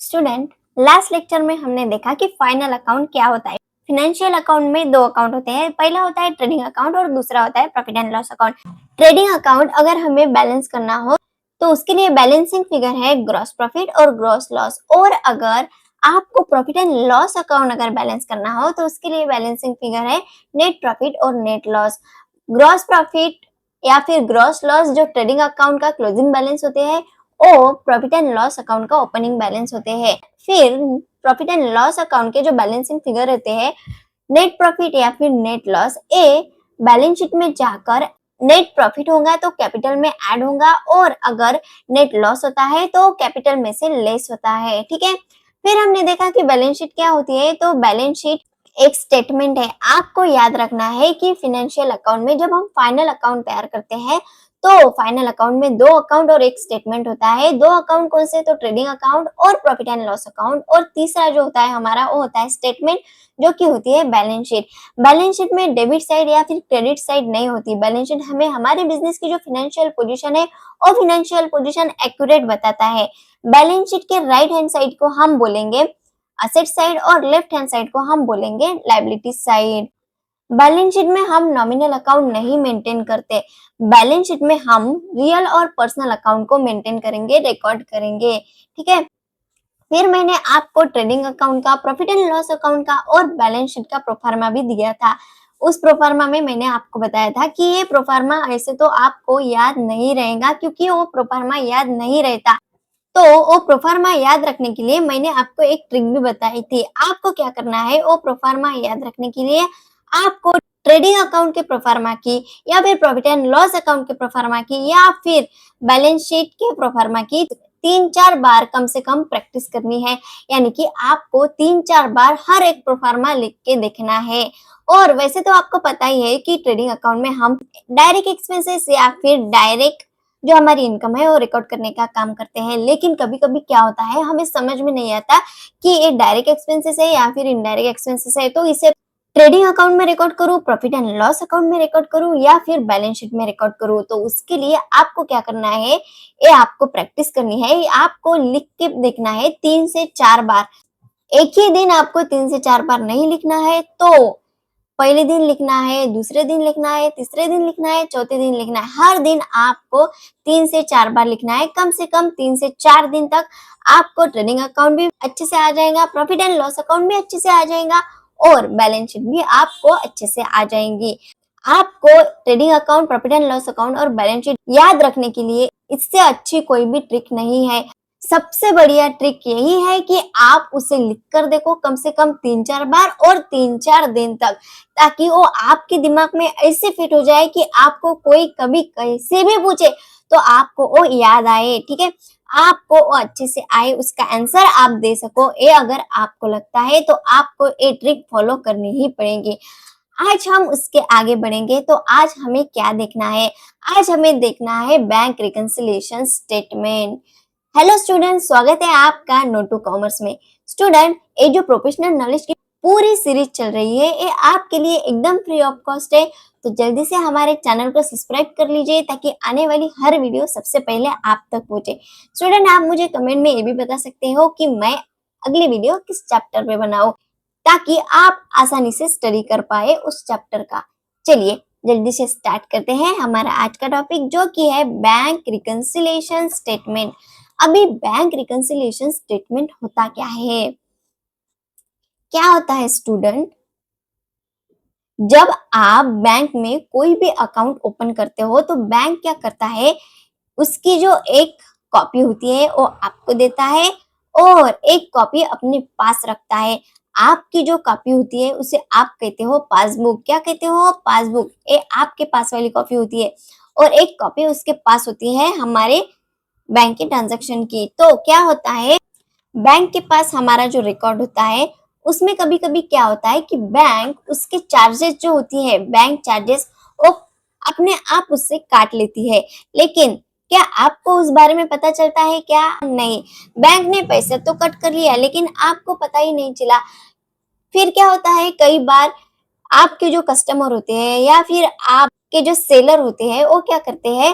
Student, last lecture में हमने देखा कि फाइनल अकाउंट क्या होता है। फिनेंशियल अकाउंट में दो अकाउंट होते हैं। पहला होता है ट्रेडिंग अकाउंट और दूसरा होता है profit and loss account. Trading account अगर हमें बैलेंस करना हो तो उसके लिए बैलेंसिंग फिगर है ग्रॉस प्रॉफिट और ग्रॉस लॉस। और अगर आपको प्रॉफिट एंड लॉस अकाउंट अगर बैलेंस करना हो तो उसके लिए बैलेंसिंग फिगर है नेट प्रॉफिट और नेट लॉस। ग्रॉस प्रॉफिट या फिर ग्रॉस लॉस जो ट्रेडिंग अकाउंट का क्लोजिंग बैलेंस होते हैं और प्रॉफिट एंड लॉस अकाउंट का ओपनिंग बैलेंस होते हैं। फिर प्रॉफिट एंड लॉस अकाउंट के जो बैलेंसिंग फिगर रहते हैं नेट प्रॉफिट या फिर net loss, a balance sheet में जाकर नेट प्रॉफिट होगा तो कैपिटल में ऐड होगा और अगर नेट लॉस होता है तो कैपिटल में से लेस होता है। ठीक है, फिर हमने देखा कि बैलेंस शीट क्या होती है। तो बैलेंस शीट एक स्टेटमेंट है। आपको याद रखना है कि फाइनेंशियल अकाउंट में जब हम फाइनल अकाउंट तैयार करते हैं तो फाइनल अकाउंट में दो अकाउंट और एक स्टेटमेंट होता है। दो अकाउंट कौन से? तो ट्रेडिंग अकाउंट और प्रॉफिट एंड लॉस अकाउंट। और तीसरा जो होता है हमारा वो होता है स्टेटमेंट, जो कि होती है बैलेंस शीट। बैलेंस शीट में डेबिट साइड या फिर क्रेडिट साइड नहीं होती। बैलेंस शीट हमें हमारे बिजनेस की जो फाइनेंशियल पोजीशन है और फाइनेंशियल पोजीशन एक्यूरेट बताता है। बैलेंस शीट के राइट हैंड साइड को हम बोलेंगे असेट साइड और लेफ्ट हैंड साइड को हम बोलेंगे लायबिलिटी साइड। बैलेंस शीट में हम नॉमिनल अकाउंट नहीं मेंटेन करते। बैलेंस शीट में हम रियल और पर्सनल अकाउंट को मेंटेन करेंगे, रिकॉर्ड करेंगे। ठीक है, फिर मैंने आपको ट्रेडिंग अकाउंट का, प्रॉफिट एंड लॉस अकाउंट का और बैलेंस शीट का प्रोफार्मा भी दिया था। उस प्रोफार्मा में मैंने आपको बताया था कि ये प्रोफार्मा ऐसे तो आपको याद नहीं रहेगा, क्योंकि वो प्रोफार्मा याद नहीं रहता। तो वो प्रोफार्मा याद रखने के लिए मैंने आपको एक ट्रिक भी बताई थी। आपको क्या करना है, वो प्रोफार्मा याद रखने के लिए आपको ट्रेडिंग अकाउंट के प्रोफार्मा की या फिर प्रॉफिट एंड लॉस अकाउंट के प्रोफार्मा की या फिर बैलेंस शीट के प्रोफार्मा की 3-4 बार कम से कम प्रैक्टिस करनी है। यानी कि आपको 3-4 बार हर एक प्रोफार्मा लिख के देखना है। और वैसे तो आपको पता ही है कि ट्रेडिंग अकाउंट में हम डायरेक्ट एक्सपेंसेस या फिर डायरेक्ट जो हमारी इनकम है वो रिकॉर्ड करने का काम करते हैं। लेकिन कभी-कभी क्या होता है, हमें समझ में नहीं आता कि ये डायरेक्ट एक्सपेंसेस है या फिर इनडायरेक्ट एक्सपेंसेस है। तो इसे ट्रेडिंग अकाउंट में रिकॉर्ड करूँ, प्रॉफिट एंड लॉस अकाउंट में रिकॉर्ड करूँ या फिर बैलेंस शीट में रिकॉर्ड करूँ। तो उसके लिए आपको क्या करना है, ये आपको प्रैक्टिस करनी है। ये आपको लिख के देखना है 3 से 4 बार। एक ही दिन आपको 3 से 4 बार नहीं लिखना है तो पहले दिन लिखना है, दूसरे दिन लिखना है, तीसरे दिन लिखना है, चौथे दिन लिखना है। हर दिन आपको 3 से 4 बार लिखना है। कम से कम 3 से 4 दिन तक आपको ट्रेडिंग अकाउंट भी अच्छे से आ जाएगा, प्रॉफिट एंड लॉस अकाउंट भी अच्छे से आ जाएगा और बैलेंस शीट भी आपको अच्छे से आ जाएंगी। आपको trading account, profit and loss account और बैलेंस शीट याद रखने के लिए इससे अच्छी कोई भी ट्रिक नहीं है। सबसे बढ़िया ट्रिक यही है कि आप उसे लिख कर देखो कम से कम 3-4 बार और 3-4 दिन तक, ताकि वो आपके दिमाग में ऐसे फिट हो जाए कि आपको कोई कभी कैसे भी पूछे तो आपको वो याद आए। ठीक है, आपको वो अच्छे से आए, उसका आंसर आप दे सको। ये अगर आपको लगता है तो आपको ये ट्रिक फॉलो करनी ही पड़ेगी। आज हम उसके आगे बढ़ेंगे। तो आज हमें क्या देखना है? आज हमें देखना है bank reconciliation statement. Hello student, स्वागत है आपका नोट टू कॉमर्स में। स्टूडेंट, ये जो प्रोफेशनल नॉलेज की पूरी सीरीज चल रही है ये आपके लिए एकदम फ्री ऑफ कॉस्ट है। तो जल्दी से हमारे चैनल को सब्सक्राइब कर लीजिए ताकि आने वाली हर वीडियो सबसे पहले आप तक पहुंचे। स्टूडेंट, आप मुझे कमेंट में ये भी बता सकते हो कि मैं अगली वीडियो किस चैप्टर पे बनाऊं, ताकि आप आसानी से स्टडी कर पाए उस चैप्टर का। चलिए जल्दी से स्टार्ट करते हैं हमारा आज का टॉपिक, जो कि है बैंक रिकंसिलिएशन स्टेटमेंट। अभी बैंक रिकंसिलिएशन स्टेटमेंट होता क्या है? क्या होता है स्टूडेंट, जब आप बैंक में कोई भी अकाउंट ओपन करते हो तो बैंक क्या करता है, उसकी जो एक कॉपी होती है वो आपको देता है और एक कॉपी अपने पास रखता है। आपकी जो कॉपी होती है उसे आप कहते हो पासबुक। क्या कहते हो? पासबुक। ये आपके पास वाली कॉपी होती है और एक कॉपी उसके पास होती है हमारे बैंक के ट्रांजैक्शन की। तो क्या होता है, बैंक के पास हमारा जो रिकॉर्ड होता है उसमें कभी कभी क्या होता है कि बैंक उसके चार्जेस जो होती है, बैंक चार्जेस, वो अपने आप उससे काट लेती है। लेकिन क्या आपको उस बारे में पता चलता है? क्या नहीं। बैंक ने पैसा तो कट कर लिया लेकिन आपको पता ही नहीं चला। फिर क्या होता है, कई बार आपके जो कस्टमर होते हैं या फिर आपके जो सेलर होते हैं वो क्या करते हैं,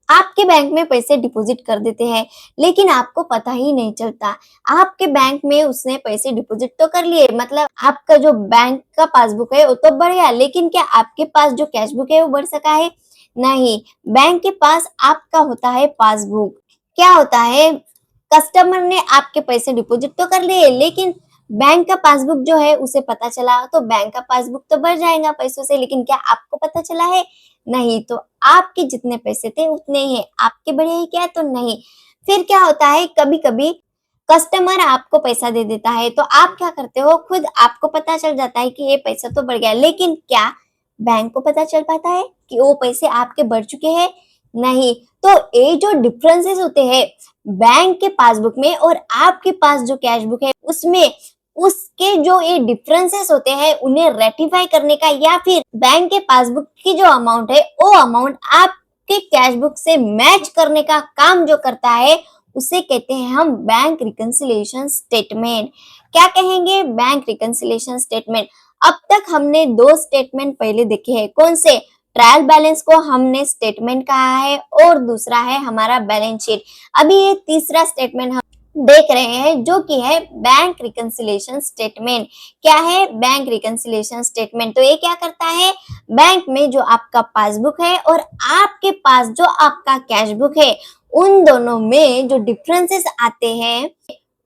आपके बैंक में पैसे डिपॉजिट कर देते हैं, लेकिन आपको पता ही नहीं चलता। आपके बैंक में उसने पैसे डिपॉजिट तो कर लिए, मतलब आपका जो बैंक का पासबुक है वो तो बढ़ गया, लेकिन क्या आपके पास जो कैश बुक है वो बढ़ सका है? नहीं। बैंक के पास आपका होता है पासबुक। क्या होता है, कस्टमर ने आपके पैसे डिपॉजिट तो कर लिए, लेकिन बैंक का पासबुक जो है उसे पता चला, तो बैंक का पासबुक तो बढ़ जाएगा पैसों से, लेकिन क्या आपको पता चला है? नहीं। तो आपके जितने पैसे थे उतने ही है, आपके बढ़े ही क्या? तो नहीं। फिर क्या होता है, कभी कभी कस्टमर आपको पैसा दे देता है, तो आप क्या करते हो, खुद आपको पता चल जाता है कि ये पैसा तो बढ़ गया, लेकिन क्या बैंक को पता चल पाता है कि वो पैसे आपके बढ़ चुके हैं? नहीं। तो ये जो डिफरेंसेस होते हैं बैंक के पासबुक में और आपके पास जो कैश बुक है उसमें, उसके जो ये डिफरेंसेस होते हैं उन्हें रेक्टिफाई करने का, या फिर बैंक के पासबुक की जो अमाउंट है वो अमाउंट आपके कैश बुक से मैच करने का काम जो करता है, उसे कहते हैं हम बैंक रिकंसिलिएशन स्टेटमेंट। क्या कहेंगे? Bank reconciliation statement. अब तक हमने दो स्टेटमेंट पहले देखे हैं, कौन से? ट्रायल बैलेंस को हमने स्टेटमेंट कहा है और दूसरा है हमारा बैलेंस शीट। अभी ये तीसरा स्टेटमेंट हम देख रहे हैं जो कि है बैंक रिकंसिलिएशन स्टेटमेंट। क्या है? Bank reconciliation statement. तो ये क्या करता है, बैंक में जो आपका पासबुक है और आपके पास जो आपका कैश बुक है, उन दोनों में जो डिफरेंसेस आते हैं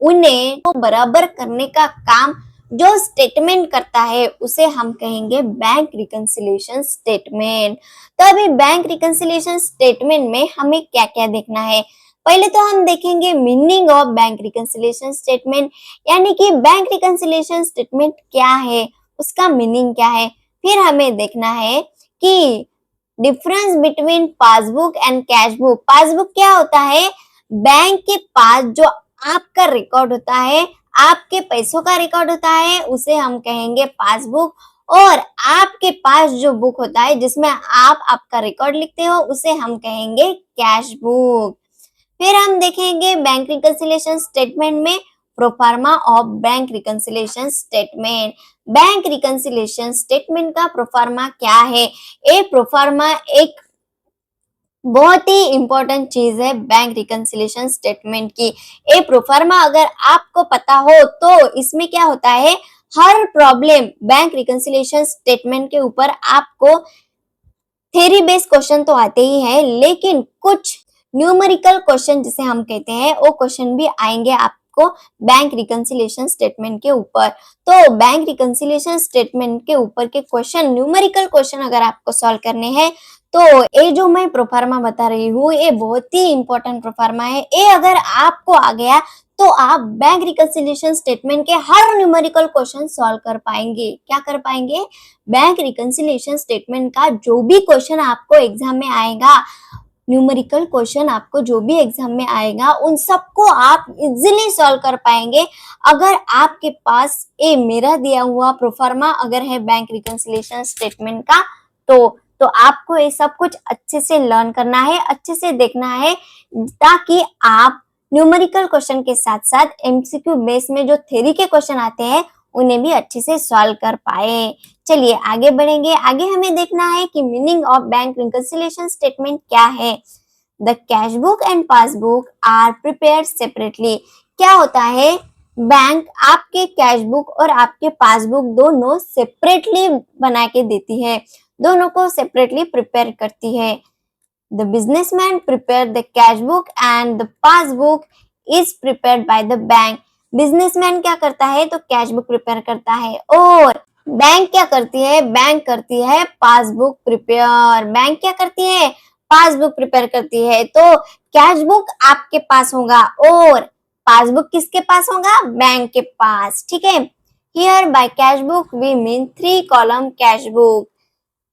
उन्हें तो बराबर करने का काम जो स्टेटमेंट करता है उसे हम कहेंगे बैंक रिकंसिलिएशन स्टेटमेंट। तो अभी बैंक रिकंसिलिएशन स्टेटमेंट में हमें क्या क्या देखना है? पहले तो हम देखेंगे meaning of bank reconciliation statement, यानी कि बैंक रिकंसिलिएशन स्टेटमेंट क्या है, उसका मीनिंग क्या है। फिर हमें देखना है कि difference between passbook and cash book. Passbook क्या होता है? बैंक के पास जो आपका रिकॉर्ड होता है, आपके पैसों का रिकॉर्ड होता है, उसे हम कहेंगे पासबुक। और आपके पास जो बुक होता है जिसमें आप आपका रिकॉर्ड लिखते हो, उसे हम कहेंगे कैश बुक। फिर हम देखेंगे बैंक रिकंसिलिएशन स्टेटमेंट में proforma of bank reconciliation statement. Bank reconciliation statement का प्रोफार्मा क्या है? ये प्रोफार्मा एक बहुत ही इंपॉर्टेंट चीज है बैंक रिकंसिलिएशन स्टेटमेंट की। ये प्रोफार्मा अगर आपको पता हो तो इसमें क्या होता है, हर प्रॉब्लम बैंक रिकंसिलिएशन स्टेटमेंट के ऊपर आपको थ्योरी बेस्ड क्वेश्चन तो आते ही है, लेकिन कुछ न्यूमेरिकल क्वेश्चन जिसे हम कहते हैं वो क्वेश्चन भी आएंगे आपको बैंक रिकंसिलिएशन स्टेटमेंट के ऊपर। तो बैंक रिकंसिलिएशन स्टेटमेंट के ऊपर के क्वेश्चन, न्यूमेरिकल क्वेश्चन अगर आपको सॉल्व करने हैं तो ये जो मैं प्रोफार्मा बता रही हूँ ये बहुत ही इंपॉर्टेंट प्रोफार्मा है। ये अगर आपको आ गया तो आप बैंक रिकंसिलिएशन स्टेटमेंट के हर न्यूमेरिकल क्वेश्चन सॉल्व कर पाएंगे। क्या कर पाएंगे? बैंक रिकंसिलिएशन स्टेटमेंट का जो भी क्वेश्चन आपको एग्जाम में आएगा, न्यूमेरिकल क्वेश्चन आपको जो भी एग्जाम में आएगा, उन सबको आप इजीली सॉल्व कर पाएंगे अगर आपके पास ये मेरा दिया हुआ प्रोफार्मा अगर है बैंक रिकंसिलिएशन स्टेटमेंट का। तो आपको ये सब कुछ अच्छे से लर्न करना है, अच्छे से देखना है, ताकि आप न्यूमेरिकल क्वेश्चन के साथ साथ एमसीक्यू बेस में जो थ्योरी के क्वेश्चन आते हैं उन्हें भी अच्छे से सॉल्व कर पाए। चलिए आगे बढ़ेंगे। आगे हमें देखना है कि meaning of bank reconciliation statement क्या है। The cash book and passbook are prepared separately. क्या होता है, बैंक आपके कैश बुक और आपके पासबुक दोनों सेपरेटली बना के देती है, दोनों को सेपरेटली प्रिपेयर करती है। The businessman prepared the cash book and the passbook is prepared by the bank. Businessman क्या करता है, तो कैश बुक प्रिपेयर करता है, और बैंक क्या करती है, बैंक करती है पासबुक प्रिपेयर। बैंक क्या करती है, पासबुक प्रिपेयर करती है। तो कैश बुक आपके पास होगा और पासबुक किसके पास होगा, बैंक के पास। ठीक है। Here by cash book we mean 3 column cash book.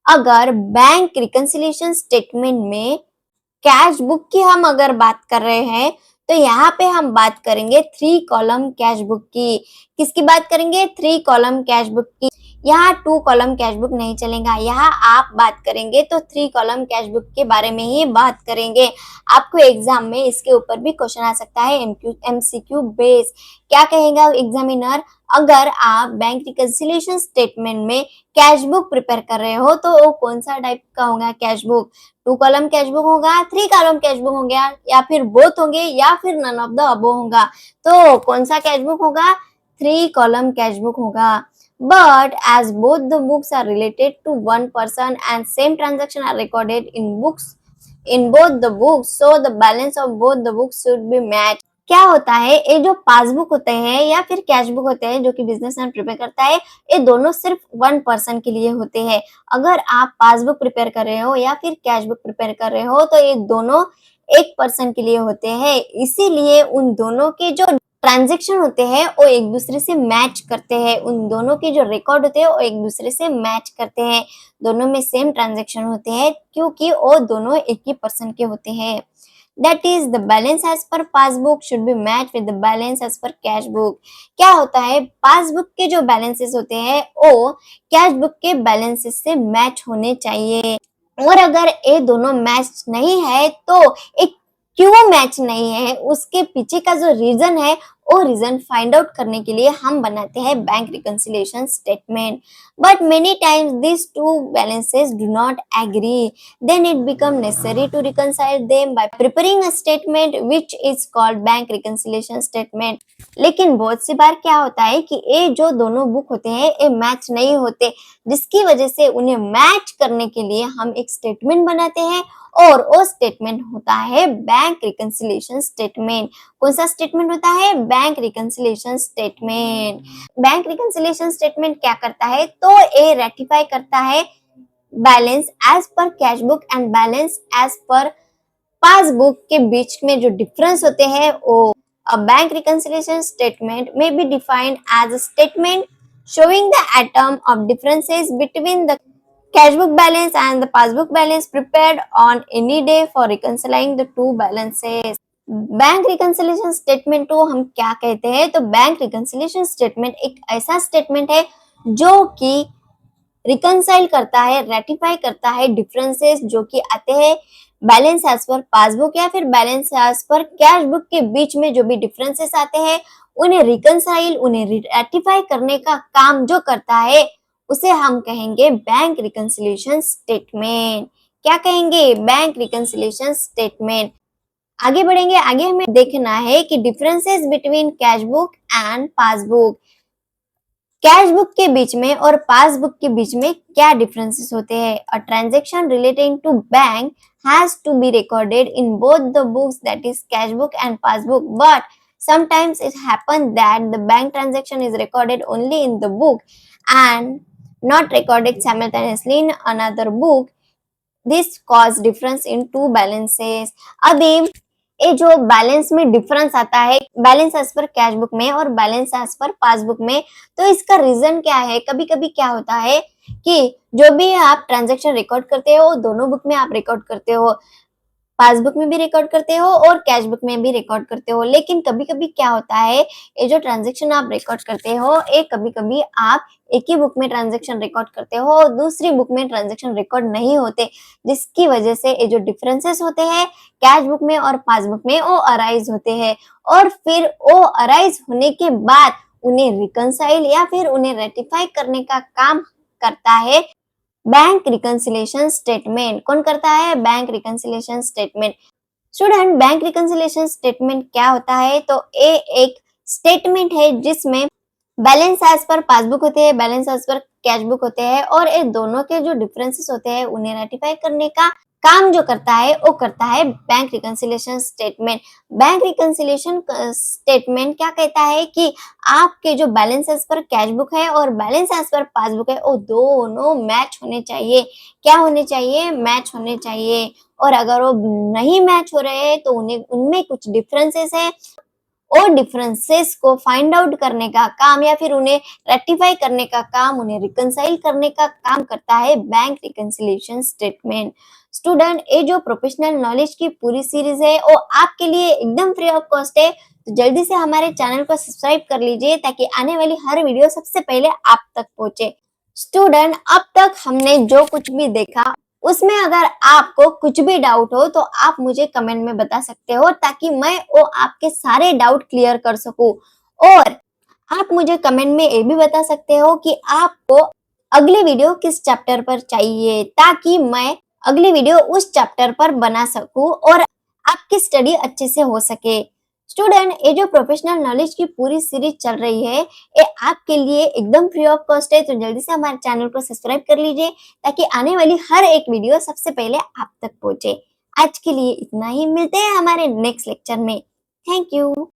अगर बैंक रिकंसिलिएशन स्टेटमेंट में कैश बुक की हम अगर बात कर रहे हैं तो यहाँ पे हम बात करेंगे 3 कॉलम कैश बुक की। किसकी बात करेंगे, 3 कॉलम कैश बुक की। यहाँ 2 कॉलम कैश बुक नहीं चलेगा, यहाँ आप बात करेंगे तो 3 कॉलम कैश बुक के बारे में ही बात करेंगे। आपको एग्जाम में इसके ऊपर भी क्वेश्चन आ सकता है, एमसीक्यू बेस। क्या कहेगा एग्जामिनर, अगर आप बैंक रिकंसिलिएशन स्टेटमेंट में कैश बुक प्रिपेयर कर रहे हो तो वो कौन सा टाइप का होगा cash book, 2 column cash book होगा, 3 कॉलम कैश बुक होगा, या फिर बोथ होंगे, या फिर नन ऑफ द अबो होगा। तो कौन सा कैश बुक होगा, 3 कॉलम कैश बुक होगा। But as both the books are related to one person and same transaction are recorded in both the books, so the balance of both the books should be matched। क्या होता है, ये जो passbook होते हैं या फिर कैश बुक होते हैं जो कि बिजनेसमैन प्रिपेयर करता है, ये दोनों सिर्फ 1 पर्सन के लिए होते हैं। अगर आप पासबुक प्रिपेयर कर रहे हो या फिर कैश बुक प्रिपेयर कर रहे हो तो ये दोनों 1 पर्सन के लिए होते हैं। इसीलिए उन दोनों के जो ट्रांजेक्शन होते हैं वो एक दूसरे से मैच करते हैं, उन दोनों के जो रिकॉर्ड होते हैं वो एक दूसरे से मैच करते हैं, दोनों में सेम ट्रांजेक्शन होते हैं क्योंकि वो दोनों एक ही पर्सन के होते हैं। That is the balance as per passbook should be matched with the balance as per cash book। क्या होता है, पासबुक के जो बैलेंसेस होते हैं वो कैश बुक के बैलेंसेस से मैच होने चाहिए। और अगर ये दोनों मैच नहीं है तो एक क्यों मैच नहीं है, उसके पीछे का जो रीजन है वो रीजन फाइंड आउट करने के लिए हम बनाते हैं bank reconciliation statement. But many times these two balances do not agree, then it become necessary to reconcile them by preparing a statement which is called bank reconciliation statement। लेकिन बहुत सी बार क्या होता है कि ये जो दोनों बुक होते हैं ये मैच नहीं होते, जिसकी वजह से उन्हें मैच करने के लिए हम एक स्टेटमेंट बनाते हैं और वो स्टेटमेंट होता है बैंक रिकंसिलिएशन स्टेटमेंट। कौन सा स्टेटमेंट होता है, bank reconciliation statement. Bank reconciliation statement क्या करता है, तो ये रेटिफाई करता है balance as per cash book and balance as per passbook के बीच में जो डिफरेंस होते हैं वो। A bank reconciliation statement may be defined as a statement showing the atom of differences between the cash book balance and the passbook balance prepared on any day for reconciling the two balances। Bank reconciliation statement को हम क्या कहते हैं, तो bank reconciliation statement एक ऐसा statement है जो कि रिकंसाइल करता है, रेटिफाई करता है डिफरेंसेस जो कि आते हैं बैलेंस एज पर पासबुक या फिर balance as per cash book के बीच में जो भी डिफरेंसेस आते हैं उन्हें रिकंसाइल, उन्हें रेटिफाई करने का काम जो करता है उसे हम कहेंगे बैंक रिकंसिलिएशन स्टेटमेंट। क्या कहेंगे, बैंक रिकंसिलिएशन स्टेटमेंट। आगे बढ़ेंगे, आगे हमें देखना है कि differences between cash book and passbook, cash book के बीच में और पासबुक के बीच में क्या डिफरेंसेस होते हैं। A transaction relating to bank has to be recorded in both the books, that is cash book and passbook, but sometimes it happens that the bank transaction is recorded only in the book and not recorded simultaneously in another book। This cause difference in two balances। अभी ये जो balance में difference आता है balance as per cash book में और balance as per passbook में, तो इसका रीजन क्या है। कभी कभी क्या होता है कि जो भी आप ट्रांजैक्शन रिकॉर्ड करते हो दोनों बुक में आप रिकॉर्ड करते हो, पासबुक में भी रिकॉर्ड करते हो और कैश बुक में भी रिकॉर्ड करते हो, लेकिन कभी कभी क्या होता है ये जो ट्रांजैक्शन आप रिकॉर्ड करते हो ये कभी कभी आप एक ही बुक में ट्रांजैक्शन रिकॉर्ड करते हो और दूसरी बुक में ट्रांजैक्शन रिकॉर्ड नहीं होते, जिसकी वजह से ये जो डिफरेंसेस होते हैं कैश बुक में और पासबुक में वो अराइज होते हैं और फिर वो अराइज होने के बाद उन्हें रिकंसाइल या फिर उन्हें रेटिफाई करने का काम करता है बैंक रिकंसिलिएशन स्टेटमेंट। कौन करता है, bank reconciliation statement. Student, bank reconciliation statement क्या होता है, तो ये एक स्टेटमेंट है जिसमें बैलेंस एज पर पासबुक होते हैं, balance as per cash book होते हैं और ये दोनों के जो डिफरेंसेस होते हैं उन्हें रेटिफाई करने का काम जो करता है वो करता है bank reconciliation statement. Bank reconciliation statement क्या कहता है कि आपके जो balance as per cash book है और बैलेंस एज पर पासबुक है वो दोनों मैच होने चाहिए। क्या होने चाहिए, मैच होने चाहिए। और अगर वो नहीं मैच हो रहे हैं तो उन्हें उनमें कुछ डिफरेंसेस है और डिफरेंसेस को फाइंड आउट करने का काम या फिर उन्हें रेक्टिफाई करने का काम, उन्हें रिकंसाइल करने का काम करता है बैंक रिकंसिलिएशन स्टेटमेंट। स्टूडेंट, ये जो प्रोफेशनल नॉलेज की पूरी सीरीज है वो आपके लिए एकदम फ्री ऑफ कॉस्ट है, तो जल्दी से हमारे चैनल को सब्सक्राइब कर लीजिए ताकि आने वाली हर वीडियो सबसे पहले आप तक पहुंचे। स्टूडेंट, अब तक हमने जो कुछ भी देखा उसमें अगर आपको कुछ भी डाउट हो तो आप मुझे कमेंट में बता सकते हो, ताकि मैं वो आपके सारे डाउट क्लियर कर सकूं। और आप मुझे कमेंट में ये भी बता सकते हो कि आपको अगली वीडियो किस चैप्टर पर चाहिए, ताकि मैं अगली वीडियो उस चैप्टर पर बना सकूं और आपकी स्टडी अच्छे से हो सके। स्टूडेंट, ये जो प्रोफेशनल नॉलेज की पूरी सीरीज चल रही है, ये आपके लिए एकदम फ्री ऑफ कॉस्ट है, तो जल्दी से हमारे चैनल को सब्सक्राइब कर लीजिए, ताकि आने वाली हर एक वीडियो सबसे पहले आप तक पहुंचे। आज के लिए इतना ही, मिलते हैं हमारे नेक्स्ट लेक्चर में। Thank you.